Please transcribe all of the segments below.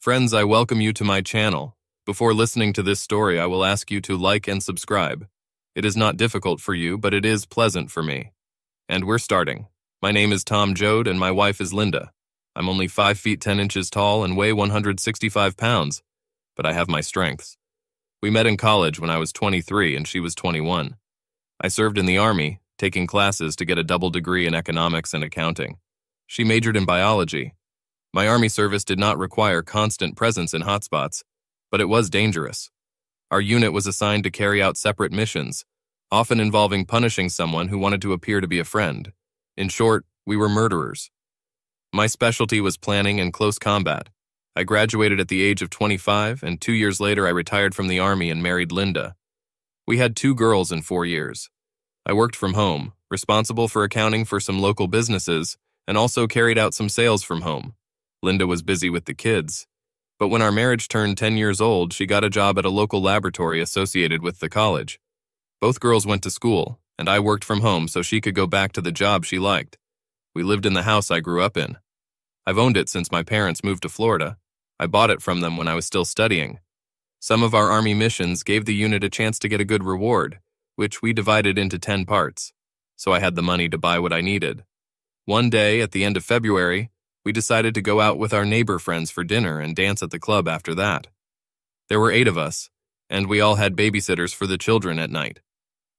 Friends, I welcome you to my channel. Before listening to this story, I will ask you to like and subscribe. It is not difficult for you, but it is pleasant for me. And we're starting. My name is Tom Jode and my wife is Linda. I'm only 5 feet 10 inches tall and weigh 165 pounds, but I have my strengths. We met in college when I was 23 and she was 21. I served in the Army, taking classes to get a double degree in economics and accounting. She majored in biology. My Army service did not require constant presence in hotspots, but it was dangerous. Our unit was assigned to carry out separate missions, often involving punishing someone who wanted to appear to be a friend. In short, we were murderers. My specialty was planning and close combat. I graduated at the age of 25, and 2 years later I retired from the Army and married Linda. We had 2 girls in 4 years. I worked from home, responsible for accounting for some local businesses, and also carried out some sales from home. Linda was busy with the kids. But when our marriage turned 10 years old, she got a job at a local laboratory associated with the college. Both girls went to school, and I worked from home so she could go back to the job she liked. We lived in the house I grew up in. I've owned it since my parents moved to Florida. I bought it from them when I was still studying. Some of our Army missions gave the unit a chance to get a good reward, which we divided into 10 parts, so I had the money to buy what I needed. One day, at the end of February, we decided to go out with our neighbor friends for dinner and dance at the club after that. There were 8 of us, and we all had babysitters for the children at night.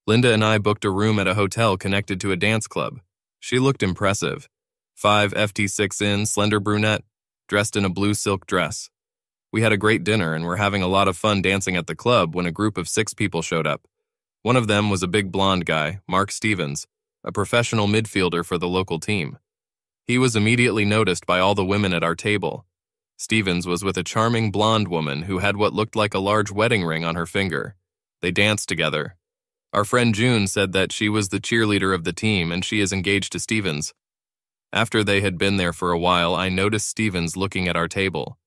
Linda and I booked a room at a hotel connected to a dance club. She looked impressive. 5 FT6 in, slender brunette, dressed in a blue silk dress. We had a great dinner and were having a lot of fun dancing at the club when a group of 6 people showed up. One of them was a big blonde guy, Mark Stevens, a professional midfielder for the local team. He was immediately noticed by all the women at our table. Stevens was with a charming blonde woman who had what looked like a large wedding ring on her finger. They danced together. Our friend June said that she was the cheerleader of the team and she is engaged to Stevens. After they had been there for a while, I noticed Stevens looking at our table.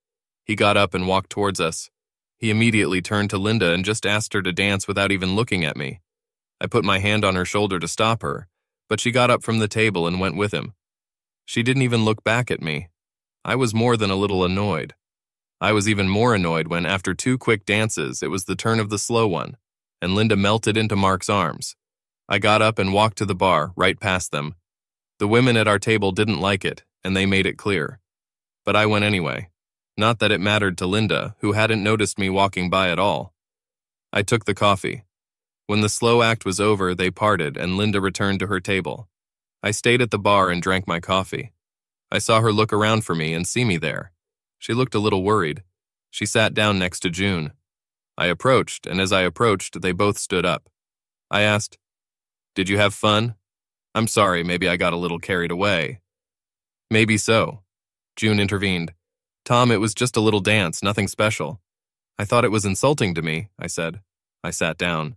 He got up and walked towards us. He immediately turned to Linda and just asked her to dance without even looking at me. I put my hand on her shoulder to stop her, but she got up from the table and went with him. She didn't even look back at me. I was more than a little annoyed. I was even more annoyed when, after 2 quick dances, it was the turn of the slow one, and Linda melted into Mark's arms. I got up and walked to the bar, right past them. The women at our table didn't like it, and they made it clear. But I went anyway. Not that it mattered to Linda, who hadn't noticed me walking by at all. I took the coffee. When the slow act was over, they parted, and Linda returned to her table. I stayed at the bar and drank my coffee. I saw her look around for me and see me there. She looked a little worried. She sat down next to June. I approached, and as I approached, they both stood up. I asked, "Did you have fun?" "I'm sorry, maybe I got a little carried away." "Maybe so." June intervened. "Tom, it was just a little dance, nothing special." "I thought it was insulting to me," I said. I sat down.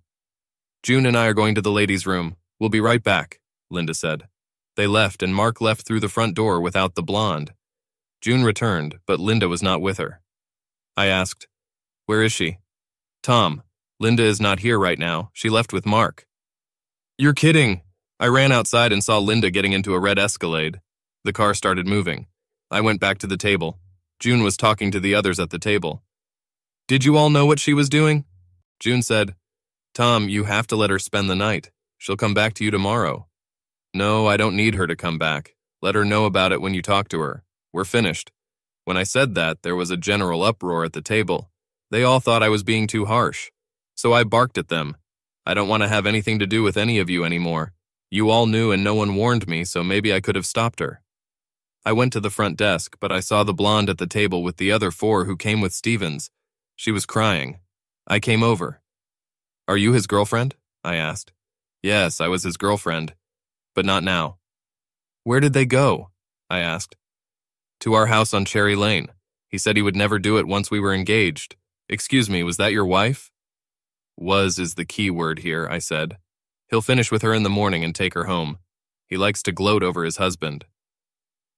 "June and I are going to the ladies' room. We'll be right back," Linda said. They left, and Mark left through the front door without the blonde. June returned, but Linda was not with her. I asked, "Where is she?" "Tom, Linda is not here right now. She left with Mark." "You're kidding." I ran outside and saw Linda getting into a red Escalade. The car started moving. I went back to the table. June was talking to the others at the table. "Did you all know what she was doing?" June said, "Tom, you have to let her spend the night. She'll come back to you tomorrow." "No, I don't need her to come back. Let her know about it when you talk to her. We're finished." When I said that, there was a general uproar at the table. They all thought I was being too harsh. So I barked at them. "I don't want to have anything to do with any of you anymore. You all knew and no one warned me, so maybe I could have stopped her." I went to the front desk, but I saw the blonde at the table with the other 4 who came with Stevens. She was crying. I came over. "Are you his girlfriend?" I asked. "Yes, I was his girlfriend. But not now." "Where did they go?" I asked. "To our house on Cherry Lane. He said he would never do it once we were engaged." "Excuse me, was that your wife?" "Was is the key word here," I said. "He'll finish with her in the morning and take her home. He likes to gloat over his husband."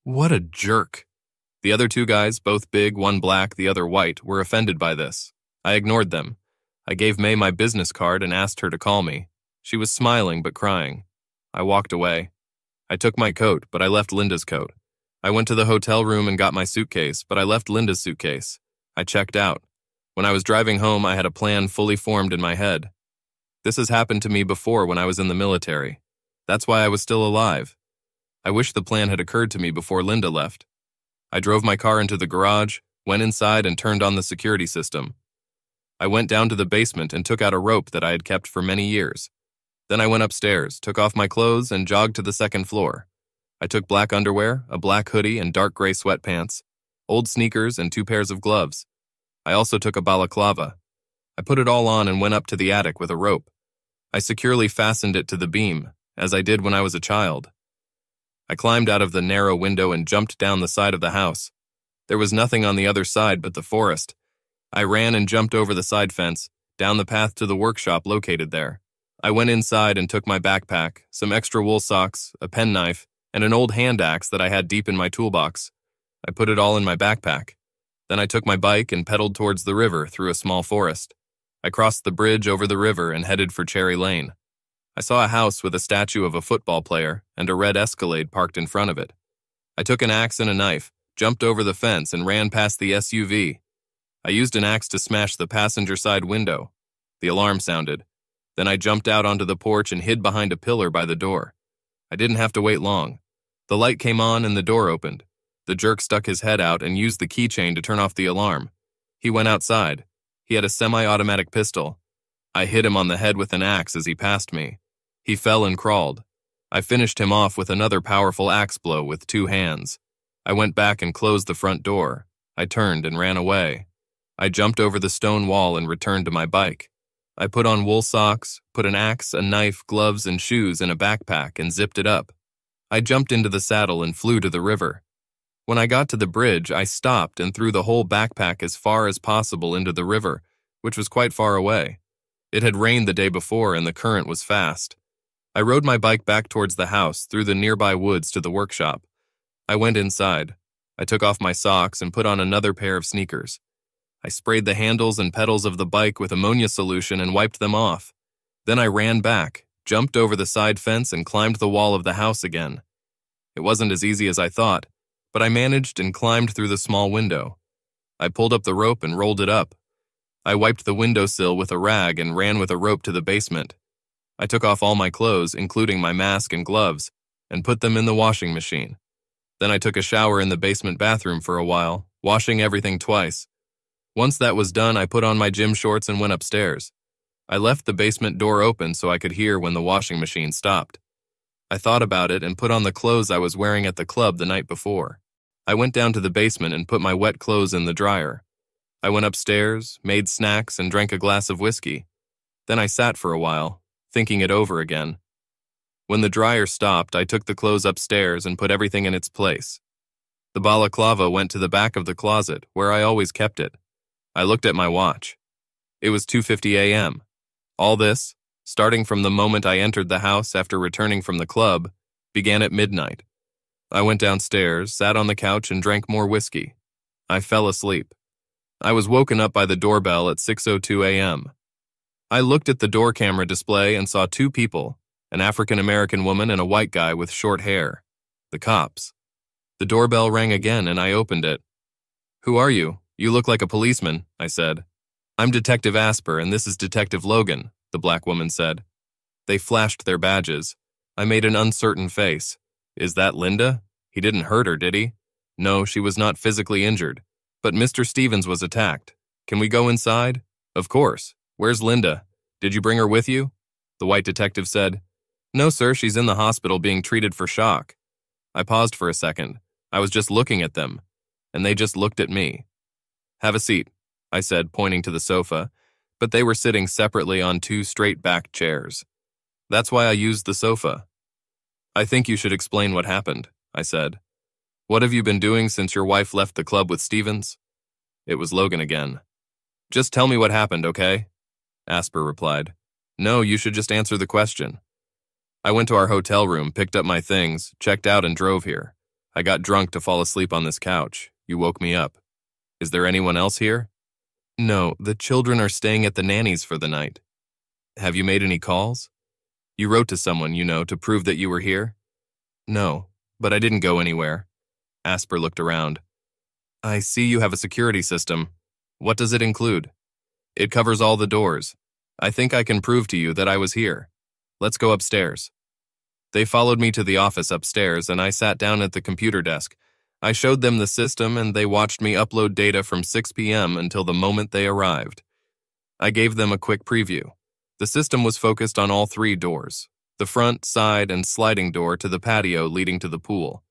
What a jerk. The other 2 guys, both big, one black, the other white, were offended by this. I ignored them. I gave May my business card and asked her to call me. She was smiling but crying. I walked away. I took my coat, but I left Linda's coat. I went to the hotel room and got my suitcase, but I left Linda's suitcase. I checked out. When I was driving home, I had a plan fully formed in my head. This has happened to me before when I was in the military. That's why I was still alive. I wish the plan had occurred to me before Linda left. I drove my car into the garage, went inside and turned on the security system. I went down to the basement and took out a rope that I had kept for many years. Then I went upstairs, took off my clothes, and jogged to the second floor. I took black underwear, a black hoodie, and dark gray sweatpants, old sneakers, and 2 pairs of gloves. I also took a balaclava. I put it all on and went up to the attic with a rope. I securely fastened it to the beam, as I did when I was a child. I climbed out of the narrow window and jumped down the side of the house. There was nothing on the other side but the forest. I ran and jumped over the side fence, down the path to the workshop located there. I went inside and took my backpack, some extra wool socks, a penknife, and an old hand axe that I had deep in my toolbox. I put it all in my backpack. Then I took my bike and pedaled towards the river through a small forest. I crossed the bridge over the river and headed for Cherry Lane. I saw a house with a statue of a football player and a red Escalade parked in front of it. I took an axe and a knife, jumped over the fence, and ran past the SUV. I used an axe to smash the passenger side window. The alarm sounded. Then I jumped out onto the porch and hid behind a pillar by the door. I didn't have to wait long. The light came on and the door opened. The jerk stuck his head out and used the keychain to turn off the alarm. He went outside. He had a semi-automatic pistol. I hit him on the head with an axe as he passed me. He fell and crawled. I finished him off with another powerful axe blow with 2 hands. I went back and closed the front door. I turned and ran away. I jumped over the stone wall and returned to my bike. I put on wool socks, put an axe, a knife, gloves, and shoes in a backpack and zipped it up. I jumped into the saddle and flew to the river. When I got to the bridge, I stopped and threw the whole backpack as far as possible into the river, which was quite far away. It had rained the day before and the current was fast. I rode my bike back towards the house through the nearby woods to the workshop. I went inside. I took off my socks and put on another pair of sneakers. I sprayed the handles and pedals of the bike with ammonia solution and wiped them off. Then I ran back, jumped over the side fence, and climbed the wall of the house again. It wasn't as easy as I thought, but I managed and climbed through the small window. I pulled up the rope and rolled it up. I wiped the windowsill with a rag and ran with a rope to the basement. I took off all my clothes, including my mask and gloves, and put them in the washing machine. Then I took a shower in the basement bathroom for a while, washing everything twice. Once that was done, I put on my gym shorts and went upstairs. I left the basement door open so I could hear when the washing machine stopped. I thought about it and put on the clothes I was wearing at the club the night before. I went down to the basement and put my wet clothes in the dryer. I went upstairs, made snacks, and drank a glass of whiskey. Then I sat for a while, thinking it over again. When the dryer stopped, I took the clothes upstairs and put everything in its place. The balaclava went to the back of the closet, where I always kept it. I looked at my watch. It was 2:50 a.m. All this, starting from the moment I entered the house after returning from the club, began at midnight. I went downstairs, sat on the couch, and drank more whiskey. I fell asleep. I was woken up by the doorbell at 6:02 a.m. I looked at the door camera display and saw 2 people, an African-American woman and a white guy with short hair. The cops. The doorbell rang again and I opened it. "Who are you? You look like a policeman," I said. "I'm Detective Asper and this is Detective Logan," the black woman said. They flashed their badges. I made an uncertain face. "Is that Linda? He didn't hurt her, did he?" "No, she was not physically injured. But Mr. Stevens was attacked. Can we go inside?" "Of course. Where's Linda? Did you bring her with you?" The white detective said. "No, sir, she's in the hospital being treated for shock." I paused for a second. I was just looking at them, and they just looked at me. "Have a seat," I said, pointing to the sofa, but they were sitting separately on 2 straight-backed chairs. "That's why I used the sofa." "I think you should explain what happened," I said. "What have you been doing since your wife left the club with Stevens?" It was Logan again. "Just tell me what happened, okay?" Asper replied. "No, you should just answer the question." "I went to our hotel room, picked up my things, checked out and drove here. I got drunk to fall asleep on this couch. You woke me up. Is there anyone else here?" "No, the children are staying at the nanny's for the night." "Have you made any calls?" "You wrote to someone, you know, to prove that you were here?" "No, but I didn't go anywhere." Asper looked around. "I see you have a security system. What does it include? It covers all the doors. I think I can prove to you that I was here. Let's go upstairs. They followed me to the office upstairs, and I sat down at the computer desk. I showed them the system, and they watched me upload data from 6 p.m. until the moment they arrived. I gave them a quick preview. The system was focused on all 3 doors, the front, side, and sliding door to the patio leading to the pool.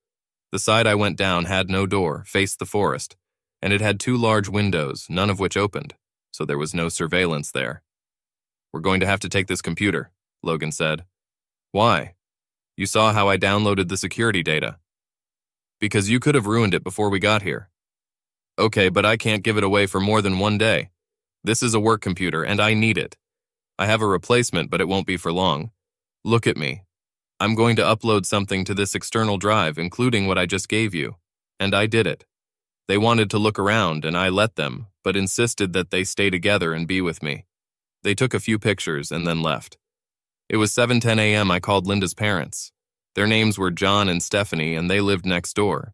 The side I went down had no door, faced the forest, and it had 2 large windows, none of which opened, so there was no surveillance there. We're going to have to take this computer, Logan said. Why? You saw how I downloaded the security data. Because you could have ruined it before we got here. Okay, but I can't give it away for more than 1 day. This is a work computer, and I need it. I have a replacement, but it won't be for long. Look at me. I'm going to upload something to this external drive, including what I just gave you. And I did it. They wanted to look around, and I let them, but insisted that they stay together and be with me. They took a few pictures and then left. It was 7:10 a.m. I called Linda's parents. Their names were John and Stephanie, and they lived next door.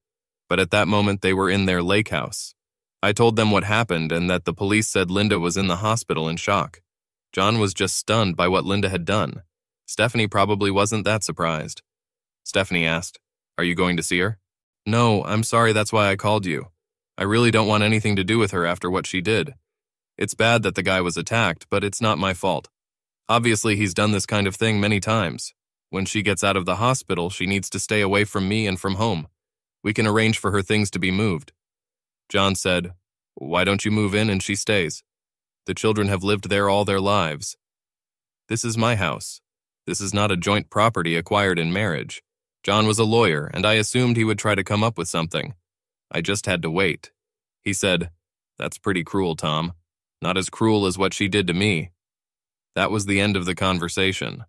But at that moment, they were in their lake house. I told them what happened and that the police said Linda was in the hospital in shock. John was just stunned by what Linda had done. Stephanie probably wasn't that surprised. Stephanie asked, "Are you going to see her?" "No, I'm sorry, that's why I called you. I really don't want anything to do with her after what she did. It's bad that the guy was attacked, but it's not my fault. Obviously, he's done this kind of thing many times. When she gets out of the hospital, she needs to stay away from me and from home. We can arrange for her things to be moved." John said, "Why don't you move in and she stays? The children have lived there all their lives. This is my house. This is not a joint property acquired in marriage." John was a lawyer, and I assumed he would try to come up with something. I just had to wait. He said, "That's pretty cruel, Tom. Not as cruel as what she did to me." That was the end of the conversation.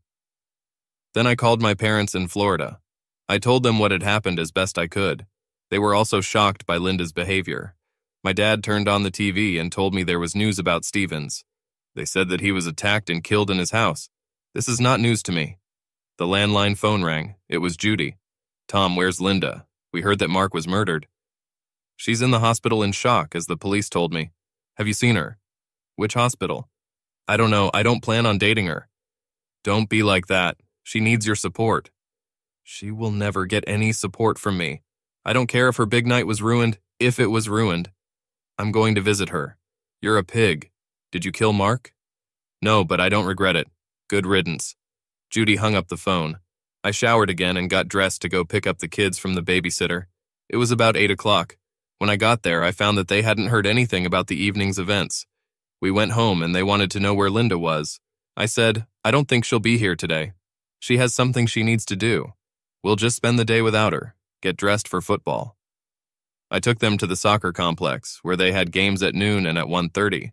Then I called my parents in Florida. I told them what had happened as best I could. They were also shocked by Linda's behavior. My dad turned on the TV and told me there was news about Stevens. They said that he was attacked and killed in his house. This is not news to me. The landline phone rang. It was Judy. "Tom, where's Linda? We heard that Mark was murdered." "She's in the hospital in shock, as the police told me." "Have you seen her?" "Which hospital?" "I don't know. I don't plan on dating her." "Don't be like that. She needs your support." "She will never get any support from me. I don't care if her big night was ruined, if it was ruined. I'm going to visit her." "You're a pig. Did you kill Mark?" "No, but I don't regret it. Good riddance." Judy hung up the phone. I showered again and got dressed to go pick up the kids from the babysitter. It was about 8 o'clock. When I got there, I found that they hadn't heard anything about the evening's events. We went home and they wanted to know where Linda was. I said, "I don't think she'll be here today. She has something she needs to do. We'll just spend the day without her, get dressed for football." I took them to the soccer complex, where they had games at noon and at 1:30.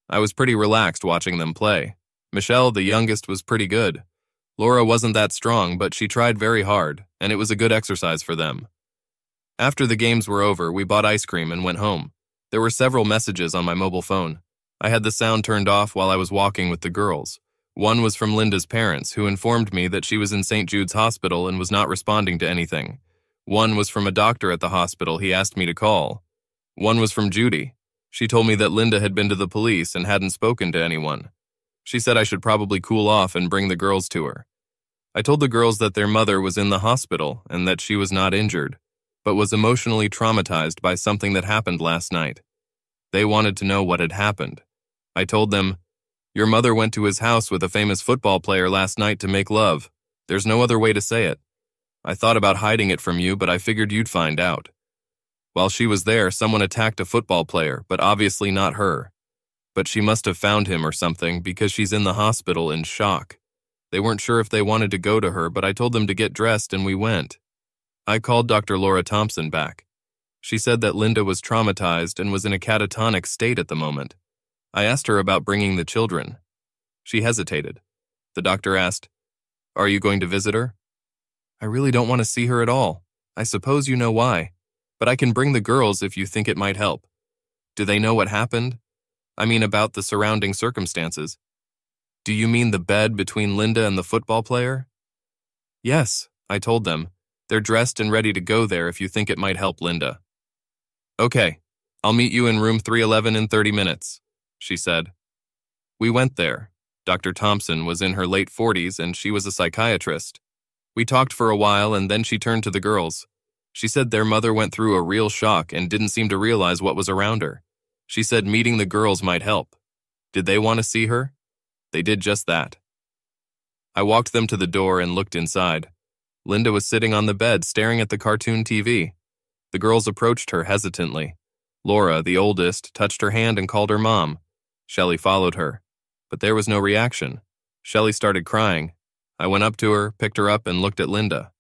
I was pretty relaxed watching them play. Michelle, the youngest, was pretty good. Laura wasn't that strong, but she tried very hard, and it was a good exercise for them. After the games were over, we bought ice cream and went home. There were several messages on my mobile phone. I had the sound turned off while I was walking with the girls. One was from Linda's parents, who informed me that she was in St. Jude's Hospital and was not responding to anything. One was from a doctor at the hospital he asked me to call. One was from Judy. She told me that Linda had been to the police and hadn't spoken to anyone. She said I should probably cool off and bring the girls to her. I told the girls that their mother was in the hospital and that she was not injured, but was emotionally traumatized by something that happened last night. They wanted to know what had happened. I told them, "Your mother went to his house with a famous football player last night to make love. There's no other way to say it. I thought about hiding it from you, but I figured you'd find out. While she was there, someone attacked a football player, but obviously not her. But she must have found him or something because she's in the hospital in shock. They weren't sure if they wanted to go to her, but I told them to get dressed and we went. I called Dr. Laura Thompson back. She said that Linda was traumatized and was in a catatonic state at the moment. I asked her about bringing the children. She hesitated. The doctor asked, "Are you going to visit her?" "I really don't want to see her at all. I suppose you know why. But I can bring the girls if you think it might help." "Do they know what happened? I mean about the surrounding circumstances." "Do you mean the bed between Linda and the football player?" "Yes," I told them. "They're dressed and ready to go there if you think it might help Linda." "Okay, I'll meet you in room 311 in 30 minutes, she said. We went there. Dr. Thompson was in her late 40s and she was a psychiatrist. We talked for a while and then she turned to the girls. She said their mother went through a real shock and didn't seem to realize what was around her. She said meeting the girls might help. Did they want to see her? They did just that. I walked them to the door and looked inside. Linda was sitting on the bed staring at the cartoon TV. The girls approached her hesitantly. Laura, the oldest, touched her hand and called her mom. Shelley followed her. But there was no reaction. Shelley started crying. I went up to her, picked her up, and looked at Linda.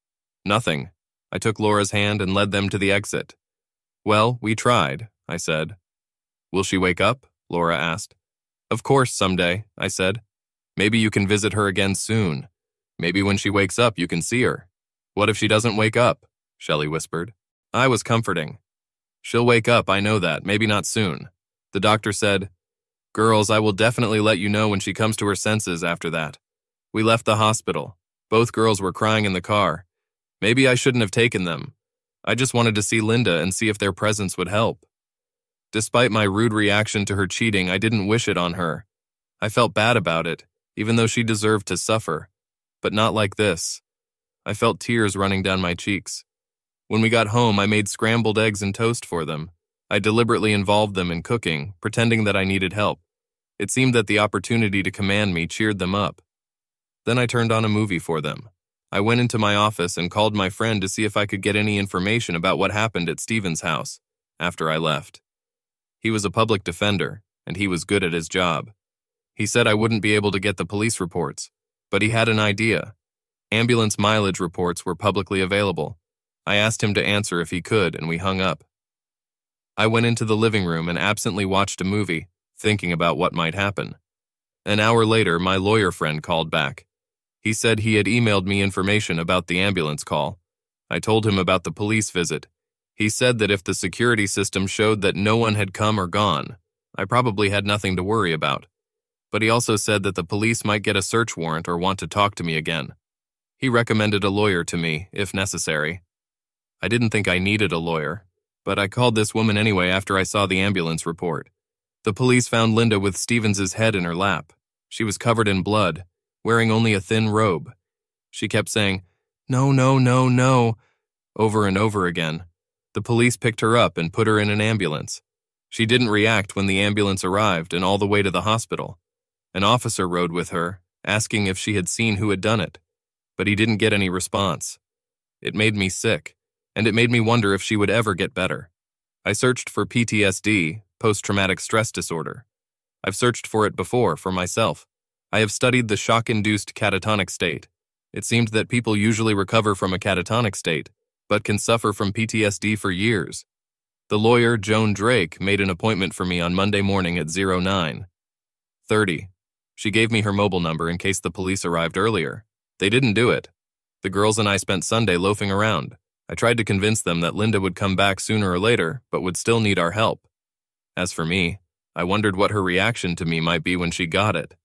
Nothing. I took Laura's hand and led them to the exit. Well, we tried, I said. Will she wake up? Laura asked. Of course, someday, I said. Maybe you can visit her again soon. Maybe when she wakes up, you can see her. What if she doesn't wake up? Shelley whispered. I was comforting. She'll wake up, I know that, maybe not soon. The doctor said, Girls, I will definitely let you know when she comes to her senses after that. We left the hospital. Both girls were crying in the car. Maybe I shouldn't have taken them. I just wanted to see Linda and see if their presence would help. Despite my rude reaction to her cheating, I didn't wish it on her. I felt bad about it, even though she deserved to suffer. But not like this. I felt tears running down my cheeks. When we got home, I made scrambled eggs and toast for them. I deliberately involved them in cooking, pretending that I needed help. It seemed that the opportunity to command me cheered them up. Then I turned on a movie for them. I went into my office and called my friend to see if I could get any information about what happened at Stephen's house after I left. He was a public defender, and he was good at his job. He said I wouldn't be able to get the police reports, but he had an idea. Ambulance mileage reports were publicly available. I asked him to answer if he could, and we hung up. I went into the living room and absently watched a movie, thinking about what might happen. An hour later, my lawyer friend called back. He said he had emailed me information about the ambulance call. I told him about the police visit. He said that if the security system showed that no one had come or gone, I probably had nothing to worry about. But he also said that the police might get a search warrant or want to talk to me again. He recommended a lawyer to me, if necessary. I didn't think I needed a lawyer, but I called this woman anyway after I saw the ambulance report. The police found Linda with Stevens's head in her lap. She was covered in blood, wearing only a thin robe. She kept saying, "No, no, no, no," over and over again. The police picked her up and put her in an ambulance. She didn't react when the ambulance arrived and all the way to the hospital. An officer rode with her, asking if she had seen who had done it, but he didn't get any response. It made me sick, and it made me wonder if she would ever get better. I searched for PTSD, post-traumatic stress disorder. I've searched for it before, for myself. I have studied the shock-induced catatonic state. It seemed that people usually recover from a catatonic state, but can suffer from PTSD for years. The lawyer, Joan Drake, made an appointment for me on Monday morning at 09:30. She gave me her mobile number in case the police arrived earlier. They didn't do it. The girls and I spent Sunday loafing around. I tried to convince them that Linda would come back sooner or later, but would still need our help. As for me, I wondered what her reaction to me might be when she got it.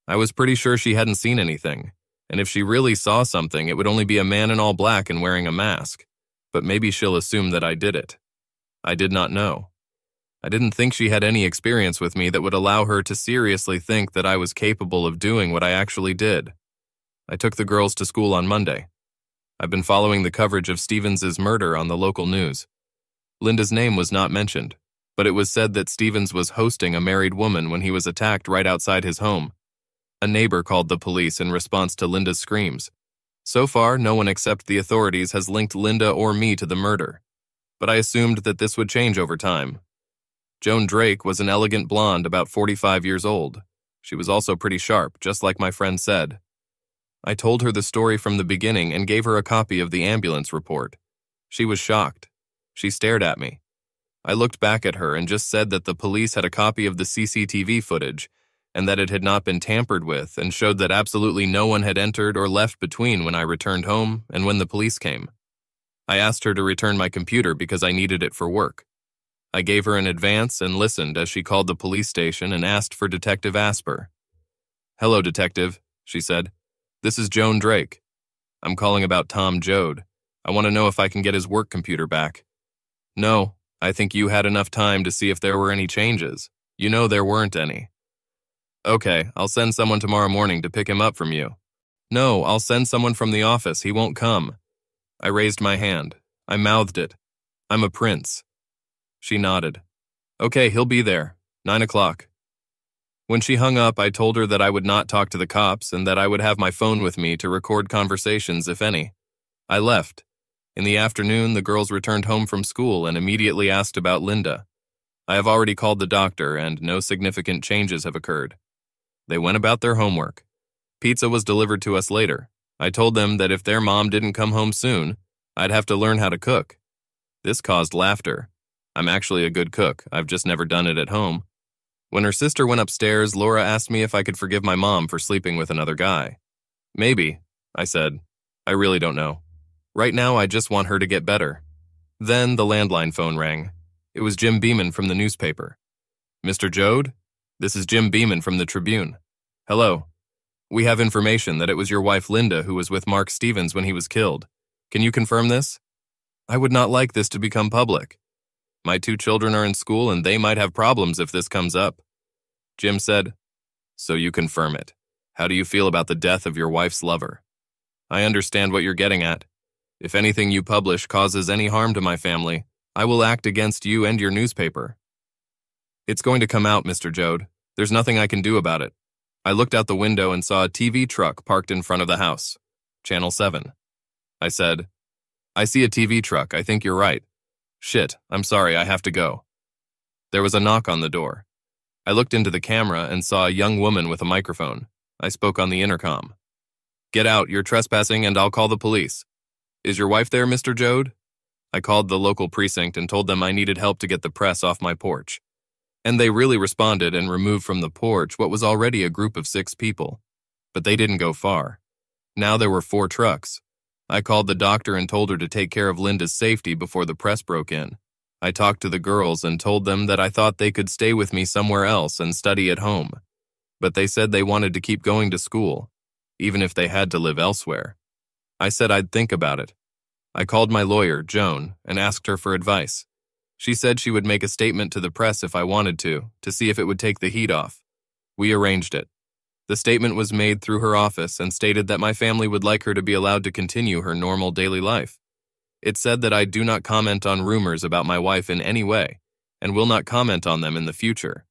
I was pretty sure she hadn't seen anything, and if she really saw something, it would only be a man in all black and wearing a mask. But maybe she'll assume that I did it. I did not know. I didn't think she had any experience with me that would allow her to seriously think that I was capable of doing what I actually did. I took the girls to school on Monday. I've been following the coverage of Stevens's murder on the local news. Linda's name was not mentioned, but it was said that Stevens was hosting a married woman when he was attacked right outside his home. A neighbor called the police in response to Linda's screams. So far, no one except the authorities has linked Linda or me to the murder, but I assumed that this would change over time. Joan Drake was an elegant blonde about 45 years old. She was also pretty sharp, just like my friend said. I told her the story from the beginning and gave her a copy of the ambulance report. She was shocked. She stared at me. I looked back at her and just said that the police had a copy of the CCTV footage and that it had not been tampered with and showed that absolutely no one had entered or left between when I returned home and when the police came. I asked her to return my computer because I needed it for work. I gave her an advance and listened as she called the police station and asked for Detective Asper. "Hello, Detective," she said. "This is Joan Drake. I'm calling about Tom Joad. I want to know if I can get his work computer back." "No," I think you had enough time to see if there were any changes. You know there weren't any. Okay, I'll send someone tomorrow morning to pick him up from you. No, I'll send someone from the office. He won't come. I raised my hand. I mouthed it. I'm a prince. She nodded. Okay, he'll be there. 9 o'clock. When she hung up, I told her that I would not talk to the cops and that I would have my phone with me to record conversations, if any. I left. In the afternoon, the girls returned home from school and immediately asked about Linda. I have already called the doctor and no significant changes have occurred. They went about their homework. Pizza was delivered to us later. I told them that if their mom didn't come home soon, I'd have to learn how to cook. This caused laughter. I'm actually a good cook. I've just never done it at home. When her sister went upstairs, Laura asked me if I could forgive my mom for sleeping with another guy. Maybe, I said. I really don't know. Right now, I just want her to get better. Then the landline phone rang. It was Jim Beeman from the newspaper. Mr. Jode? This is Jim Beeman from the Tribune. Hello. We have information that it was your wife Linda who was with Mark Stevens when he was killed. Can you confirm this? I would not like this to become public. My 2 children are in school and they might have problems if this comes up. Jim said, So you confirm it. How do you feel about the death of your wife's lover? I understand what you're getting at. If anything you publish causes any harm to my family, I will act against you and your newspaper. It's going to come out, Mr. Jode. There's nothing I can do about it. I looked out the window and saw a TV truck parked in front of the house. Channel 7. I said, I see a TV truck. I think you're right. Shit, I'm sorry, I have to go. There was a knock on the door. I looked into the camera and saw a young woman with a microphone. I spoke on the intercom. Get out, you're trespassing and I'll call the police. Is your wife there, Mr. Jode? I called the local precinct and told them I needed help to get the press off my porch. And they really responded and removed from the porch what was already a group of 6 people. But they didn't go far. Now there were 4 trucks. I called the doctor and told her to take care of Linda's safety before the press broke in. I talked to the girls and told them that I thought they could stay with me somewhere else and study at home. But they said they wanted to keep going to school, even if they had to live elsewhere. I said I'd think about it. I called my lawyer, Joan, and asked her for advice. She said she would make a statement to the press if I wanted to see if it would take the heat off. We arranged it. The statement was made through her office and stated that my family would like her to be allowed to continue her normal daily life. It said that I do not comment on rumors about my wife in any way, and will not comment on them in the future.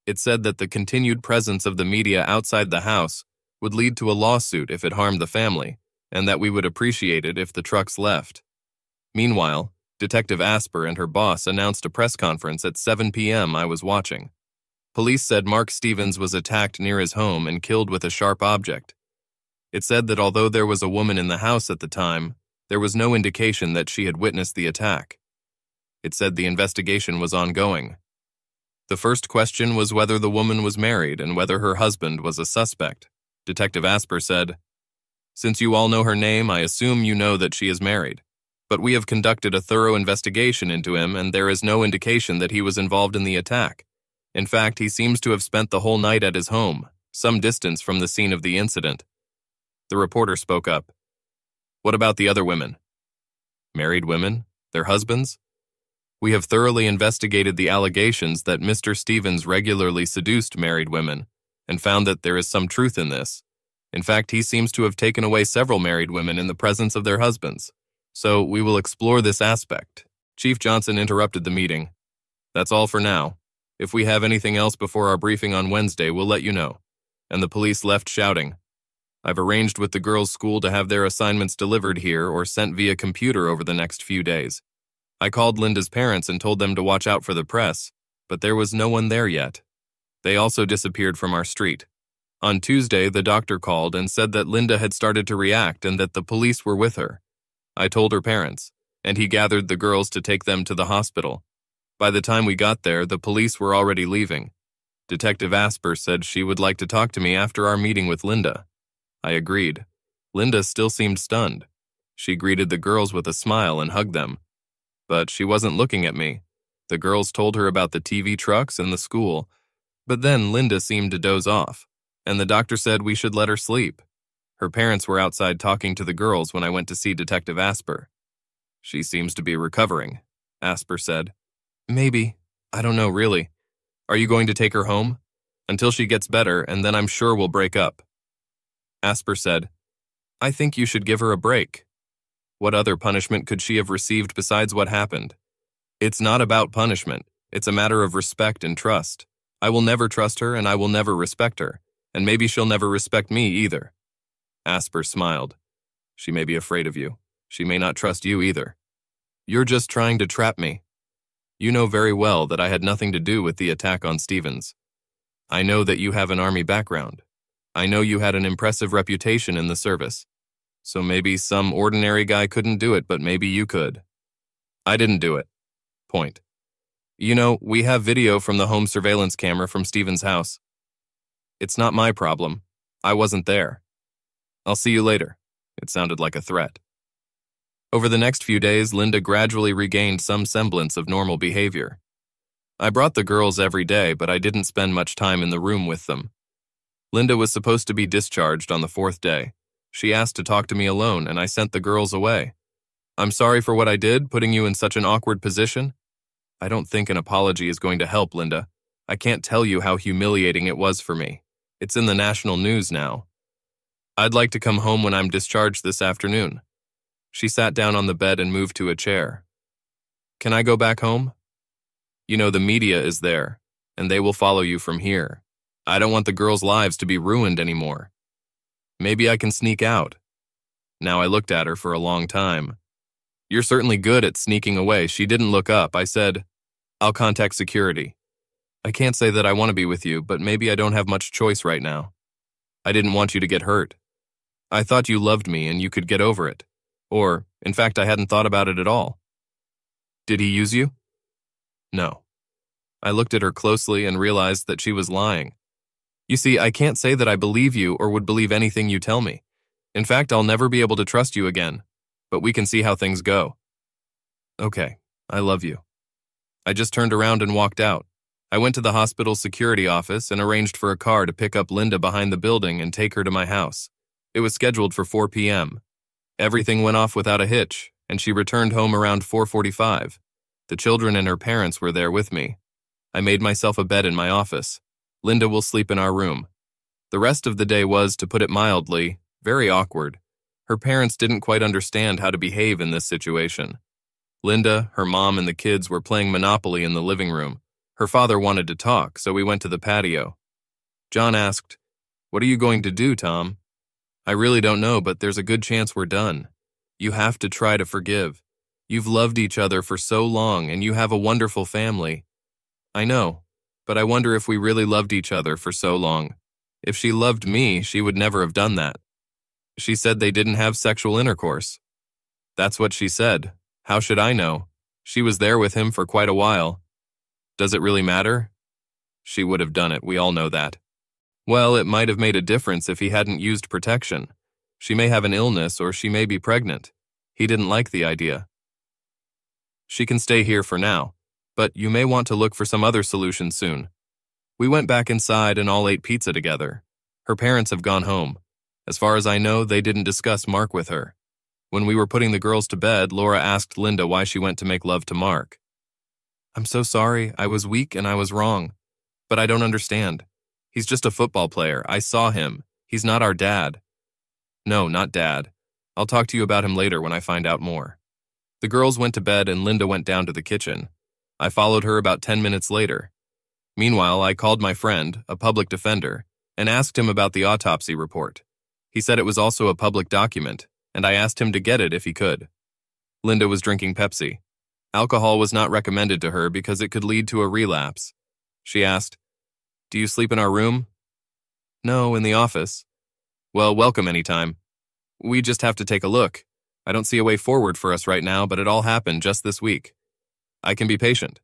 It said that the continued presence of the media outside the house would lead to a lawsuit if it harmed the family, and that we would appreciate it if the trucks left. Meanwhile, Detective Asper and her boss announced a press conference at 7 p.m. I was watching. Police said Mark Stevens was attacked near his home and killed with a sharp object. It said that although there was a woman in the house at the time, there was no indication that she had witnessed the attack. It said the investigation was ongoing. The first question was whether the woman was married and whether her husband was a suspect. Detective Asper said, Since you all know her name, I assume you know that she is married. But we have conducted a thorough investigation into him and there is no indication that he was involved in the attack. In fact, he seems to have spent the whole night at his home, some distance from the scene of the incident. The reporter spoke up. What about the other women? Married women? Their husbands? We have thoroughly investigated the allegations that Mr. Stevens regularly seduced married women and found that there is some truth in this. In fact, he seems to have taken away several married women in the presence of their husbands. So we will explore this aspect. Chief Johnson interrupted the meeting. That's all for now. If we have anything else before our briefing on Wednesday, we'll let you know. And the police left shouting. I've arranged with the girls' school to have their assignments delivered here or sent via computer over the next few days. I called Linda's parents and told them to watch out for the press, but there was no one there yet. They also disappeared from our street. On Tuesday, the doctor called and said that Linda had started to react and that the police were with her. I told her parents, and he gathered the girls to take them to the hospital. By the time we got there, the police were already leaving. Detective Asper said she would like to talk to me after our meeting with Linda. I agreed. Linda still seemed stunned. She greeted the girls with a smile and hugged them. But she wasn't looking at me. The girls told her about the TV trucks and the school. But then Linda seemed to doze off, and the doctor said we should let her sleep. Her parents were outside talking to the girls when I went to see Detective Asper. She seems to be recovering, Asper said. Maybe. I don't know, really. Are you going to take her home? Until she gets better, and then I'm sure we'll break up. Asper said, I think you should give her a break. What other punishment could she have received besides what happened? It's not about punishment. It's a matter of respect and trust. I will never trust her, and I will never respect her, and maybe she'll never respect me either. Asper smiled. She may be afraid of you. She may not trust you either. You're just trying to trap me. You know very well that I had nothing to do with the attack on Stevens. I know that you have an army background. I know you had an impressive reputation in the service. So maybe some ordinary guy couldn't do it, but maybe you could. I didn't do it. Point. You know, we have video from the home surveillance camera from Stevens' house. It's not my problem. I wasn't there. I'll see you later. It sounded like a threat. Over the next few days, Linda gradually regained some semblance of normal behavior. I brought the girls every day, but I didn't spend much time in the room with them. Linda was supposed to be discharged on the 4th day. She asked to talk to me alone, and I sent the girls away. I'm sorry for what I did, putting you in such an awkward position. I don't think an apology is going to help, Linda. I can't tell you how humiliating it was for me. It's in the national news now. I'd like to come home when I'm discharged this afternoon. She sat down on the bed and moved to a chair. Can I go back home? You know, the media is there, and they will follow you from here. I don't want the girls' lives to be ruined anymore. Maybe I can sneak out. Now I looked at her for a long time. You're certainly good at sneaking away. She didn't look up. I said, I'll contact security. I can't say that I want to be with you, but maybe I don't have much choice right now. I didn't want you to get hurt. I thought you loved me and you could get over it. Or, in fact, I hadn't thought about it at all. Did he use you? No. I looked at her closely and realized that she was lying. You see, I can't say that I believe you or would believe anything you tell me. In fact, I'll never be able to trust you again, but we can see how things go. Okay, I love you. I just turned around and walked out. I went to the hospital security office and arranged for a car to pick up Linda behind the building and take her to my house. It was scheduled for 4 p.m. Everything went off without a hitch, and she returned home around 4:45. The children and her parents were there with me. I made myself a bed in my office. Linda will sleep in our room. The rest of the day was, to put it mildly, very awkward. Her parents didn't quite understand how to behave in this situation. Linda, her mom, and the kids were playing Monopoly in the living room. Her father wanted to talk, so we went to the patio. John asked, "What are you going to do, Tom?" "I really don't know, but there's a good chance we're done. You have to try to forgive. You've loved each other for so long, and you have a wonderful family." "I know, but I wonder if we really loved each other for so long. If she loved me, she would never have done that." "She said they didn't have sexual intercourse." "That's what she said. How should I know? She was there with him for quite a while." "Does it really matter?" "She would have done it, we all know that." "Well, it might have made a difference if he hadn't used protection. She may have an illness or she may be pregnant. He didn't like the idea." "She can stay here for now, but you may want to look for some other solution soon." We went back inside and all ate pizza together. Her parents have gone home. As far as I know, they didn't discuss Mark with her. When we were putting the girls to bed, Laura asked Linda why she went to make love to Mark. "I'm so sorry. I was weak and I was wrong. But I don't understand. He's just a football player. I saw him. He's not our dad." "No, not dad. I'll talk to you about him later when I find out more." The girls went to bed and Linda went down to the kitchen. I followed her about 10 minutes later. Meanwhile, I called my friend, a public defender, and asked him about the autopsy report. He said it was also a public document, and I asked him to get it if he could. Linda was drinking Pepsi. Alcohol was not recommended to her because it could lead to a relapse. She asked, "Do you sleep in our room?" "No, in the office." "Well, welcome anytime. We just have to take a look. I don't see a way forward for us right now, but it all happened just this week. I can be patient."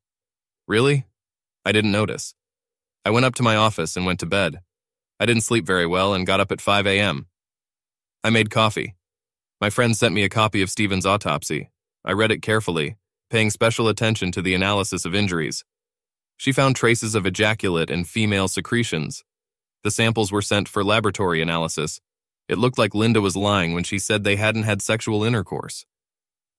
"Really?" I didn't notice. I went up to my office and went to bed. I didn't sleep very well and got up at 5 a.m. I made coffee. My friend sent me a copy of Stephen's autopsy. I read it carefully, paying special attention to the analysis of injuries. She found traces of ejaculate and female secretions. The samples were sent for laboratory analysis. It looked like Linda was lying when she said they hadn't had sexual intercourse.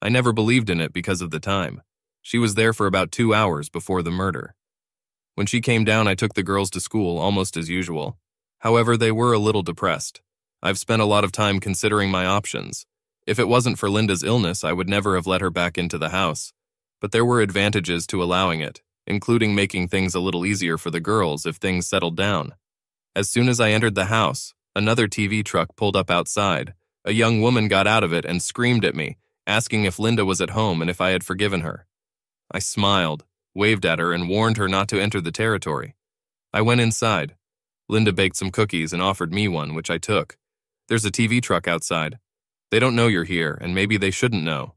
I never believed in it because of the time. She was there for about 2 hours before the murder. When she came down, I took the girls to school almost as usual. However, they were a little depressed. I've spent a lot of time considering my options. If it wasn't for Linda's illness, I would never have let her back into the house. But there were advantages to allowing it, including making things a little easier for the girls if things settled down. As soon as I entered the house, another TV truck pulled up outside. A young woman got out of it and screamed at me, asking if Linda was at home and if I had forgiven her. I smiled, waved at her, and warned her not to enter the territory. I went inside. Linda baked some cookies and offered me one, which I took. There's a TV truck outside. They don't know you're here, and maybe they shouldn't know.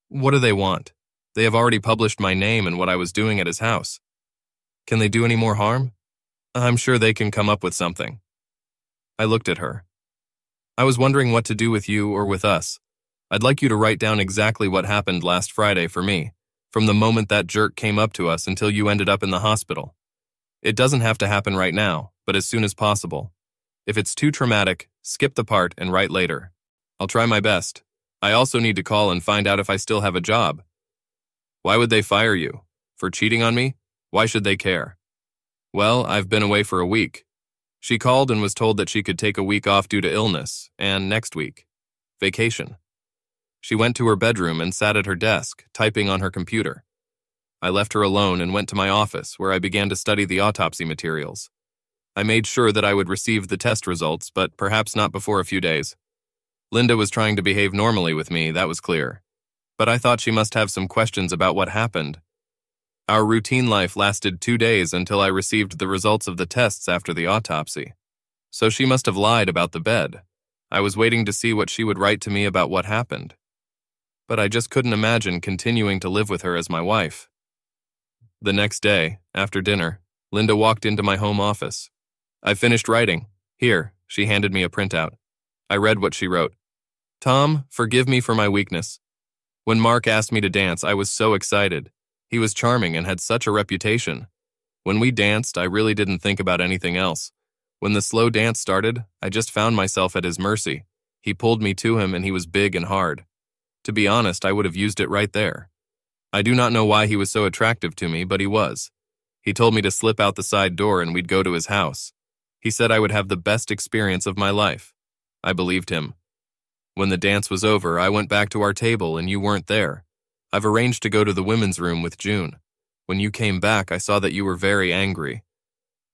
What do they want? They have already published my name and what I was doing at his house. Can they do any more harm? I'm sure they can come up with something. I looked at her. I was wondering what to do with you or with us. I'd like you to write down exactly what happened last Friday for me, from the moment that jerk came up to us until you ended up in the hospital. It doesn't have to happen right now, but as soon as possible. If it's too traumatic, skip the part and write later. I'll try my best. I also need to call and find out if I still have a job. Why would they fire you? For cheating on me? Why should they care? Well, I've been away for a week. She called and was told that she could take a week off due to illness, and next week. Vacation. She went to her bedroom and sat at her desk, typing on her computer. I left her alone and went to my office, where I began to study the autopsy materials. I made sure that I would receive the test results, but perhaps not before a few days. Linda was trying to behave normally with me, that was clear. But I thought she must have some questions about what happened. Our routine life lasted 2 days until I received the results of the tests after the autopsy. So she must have lied about the bed. I was waiting to see what she would write to me about what happened. But I just couldn't imagine continuing to live with her as my wife. The next day, after dinner, Linda walked into my home office. I finished writing. Here, she handed me a printout. I read what she wrote. Tom, forgive me for my weakness. When Mark asked me to dance, I was so excited. He was charming and had such a reputation. When we danced, I really didn't think about anything else. When the slow dance started, I just found myself at his mercy. He pulled me to him and he was big and hard. To be honest, I would have used it right there. I do not know why he was so attractive to me, but he was. He told me to slip out the side door and we'd go to his house. He said I would have the best experience of my life. I believed him. When the dance was over, I went back to our table and you weren't there. I've arranged to go to the women's room with June. When you came back, I saw that you were very angry.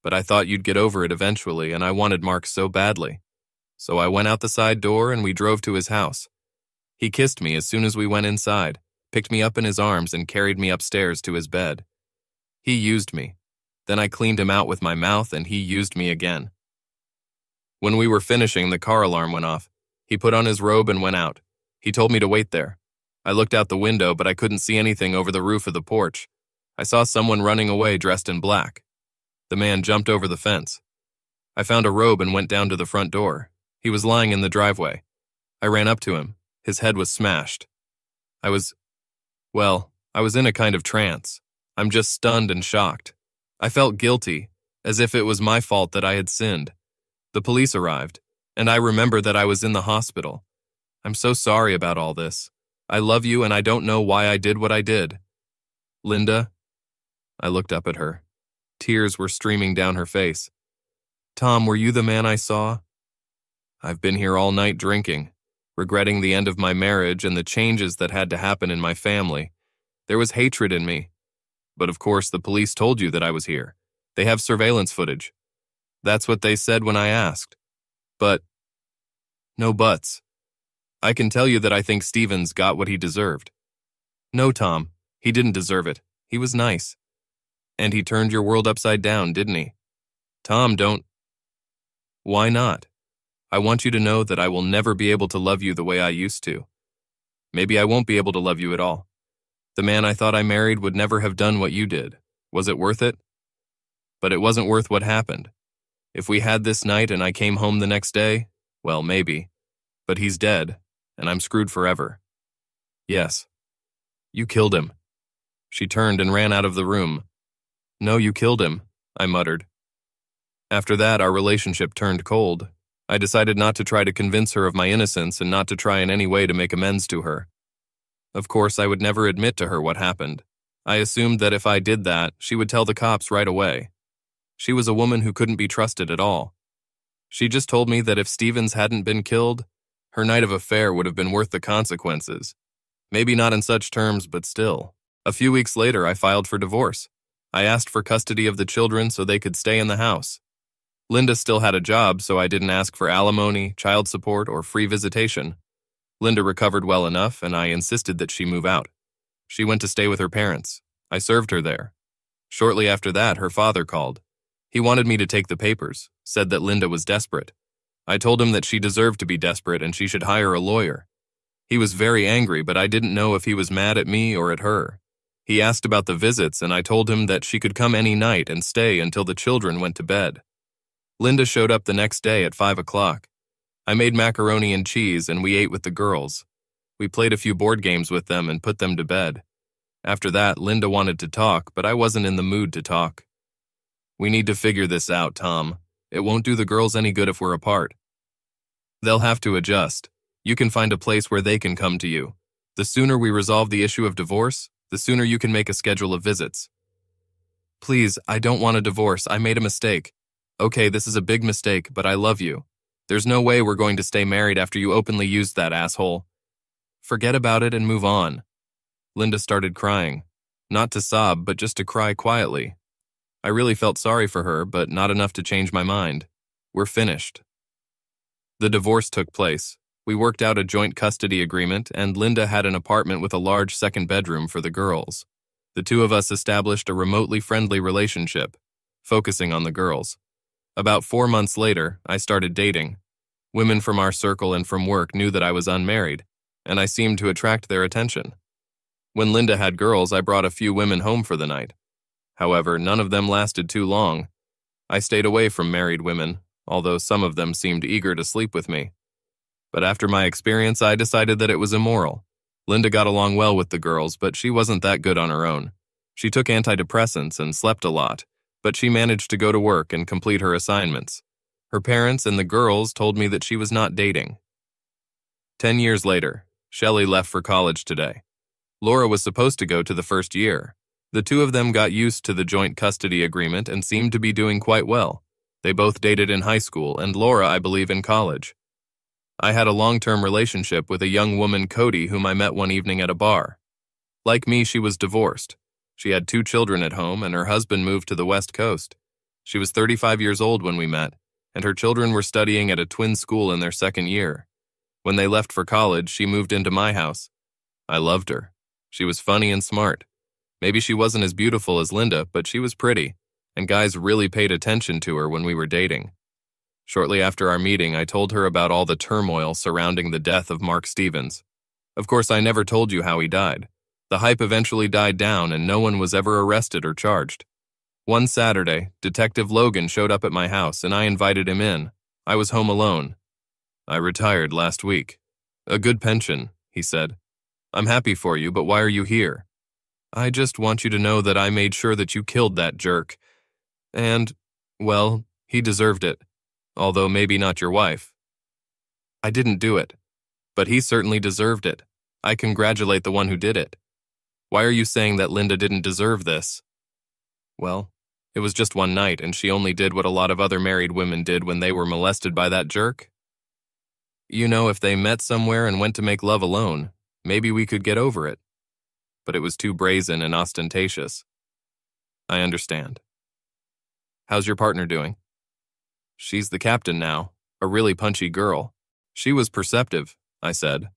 But I thought you'd get over it eventually, and I wanted Mark so badly. So I went out the side door and we drove to his house. He kissed me as soon as we went inside, picked me up in his arms and carried me upstairs to his bed. He used me. Then I cleaned him out with my mouth and he used me again. When we were finishing, the car alarm went off. He put on his robe and went out. He told me to wait there. I looked out the window, but I couldn't see anything over the roof of the porch. I saw someone running away dressed in black. The man jumped over the fence. I found a robe and went down to the front door. He was lying in the driveway. I ran up to him. His head was smashed. I was in a kind of trance. I'm just stunned and shocked. I felt guilty, as if it was my fault that I had sinned. The police arrived, and I remember that I was in the hospital. I'm so sorry about all this. I love you and I don't know why I did what I did. Linda? I looked up at her. Tears were streaming down her face. Tom, were you the man I saw? I've been here all night drinking, regretting the end of my marriage and the changes that had to happen in my family. There was hatred in me. But of course the police told you that I was here. They have surveillance footage. That's what they said when I asked. But no buts. I can tell you that I think Stevens got what he deserved. No, Tom, he didn't deserve it. He was nice. And he turned your world upside down, didn't he? Tom, don't. Why not? I want you to know that I will never be able to love you the way I used to. Maybe I won't be able to love you at all. The man I thought I married would never have done what you did. Was it worth it? But it wasn't worth what happened. If we had this night and I came home the next day, well, maybe. But he's dead, and I'm screwed forever. Yes. You killed him. She turned and ran out of the room. No, you killed him, I muttered. After that, our relationship turned cold. I decided not to try to convince her of my innocence and not to try in any way to make amends to her. Of course, I would never admit to her what happened. I assumed that if I did that, she would tell the cops right away. She was a woman who couldn't be trusted at all. She just told me that if Stevens hadn't been killed, her night of affair would have been worth the consequences. Maybe not in such terms, but still. A few weeks later, I filed for divorce. I asked for custody of the children so they could stay in the house. Linda still had a job, so I didn't ask for alimony, child support, or free visitation. Linda recovered well enough, and I insisted that she move out. She went to stay with her parents. I served her there. Shortly after that, her father called. He wanted me to take the papers, said that Linda was desperate. I told him that she deserved to be desperate and she should hire a lawyer. He was very angry, but I didn't know if he was mad at me or at her. He asked about the visits, and I told him that she could come any night and stay until the children went to bed. Linda showed up the next day at 5 o'clock. I made macaroni and cheese, and we ate with the girls. We played a few board games with them and put them to bed. After that, Linda wanted to talk, but I wasn't in the mood to talk. We need to figure this out, Tom. It won't do the girls any good if we're apart. They'll have to adjust. You can find a place where they can come to you. The sooner we resolve the issue of divorce, the sooner you can make a schedule of visits. Please, I don't want a divorce. I made a mistake. Okay, this is a big mistake, but I love you. There's no way we're going to stay married after you openly used that asshole. Forget about it and move on. Linda started crying. Not to sob, but just to cry quietly. I really felt sorry for her, but not enough to change my mind. We're finished. The divorce took place. We worked out a joint custody agreement, and Linda had an apartment with a large second bedroom for the girls. The two of us established a remotely friendly relationship, focusing on the girls. About 4 months later, I started dating. Women from our circle and from work knew that I was unmarried, and I seemed to attract their attention. When Linda had girls, I brought a few women home for the night. However, none of them lasted too long. I stayed away from married women, although some of them seemed eager to sleep with me. But after my experience, I decided that it was immoral. Linda got along well with the girls, but she wasn't that good on her own. She took antidepressants and slept a lot, but she managed to go to work and complete her assignments. Her parents and the girls told me that she was not dating. 10 years later, Shelley left for college today. Laura was supposed to go to the first year. The two of them got used to the joint custody agreement and seemed to be doing quite well. They both dated in high school, and Laura, I believe, in college. I had a long-term relationship with a young woman, Cody, whom I met one evening at a bar. Like me, she was divorced. She had 2 children at home, and her husband moved to the West Coast. She was 35 years old when we met, and her children were studying at a twin school in their second year. When they left for college, she moved into my house. I loved her. She was funny and smart. Maybe she wasn't as beautiful as Linda, but she was pretty, and guys really paid attention to her when we were dating. Shortly after our meeting, I told her about all the turmoil surrounding the death of Mark Stevens. Of course, I never told you how he died. The hype eventually died down, and no one was ever arrested or charged. One Saturday, Detective Logan showed up at my house, and I invited him in. I was home alone. I retired last week. A good pension, he said. I'm happy for you, but why are you here? I just want you to know that I made sure that you killed that jerk. And, well, he deserved it. Although maybe not your wife. I didn't do it, but he certainly deserved it. I congratulate the one who did it. Why are you saying that Linda didn't deserve this? Well, it was just one night, and she only did what a lot of other married women did when they were molested by that jerk. You know, if they met somewhere and went to make love alone, maybe we could get over it. But it was too brazen and ostentatious. I understand. How's your partner doing? She's the captain now, a really punchy girl. She was perceptive, I said.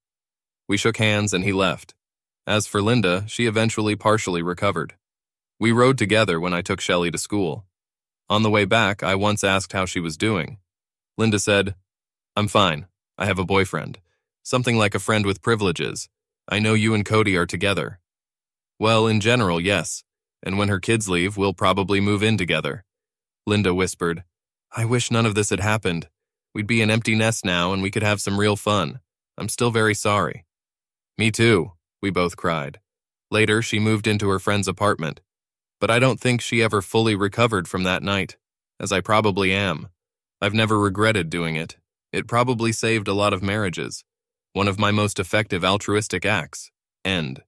We shook hands and he left. As for Linda, she eventually partially recovered. We rode together when I took Shelley to school. On the way back, I once asked how she was doing. Linda said, I'm fine. I have a boyfriend. Something like a friend with privileges. I know you and Cody are together. Well, in general, yes. And when her kids leave, we'll probably move in together. Linda whispered, I wish none of this had happened. We'd be an empty nest now and we could have some real fun. I'm still very sorry. Me too, we both cried. Later, she moved into her friend's apartment. But I don't think she ever fully recovered from that night, as I probably am. I've never regretted doing it. It probably saved a lot of marriages. One of my most effective altruistic acts. End.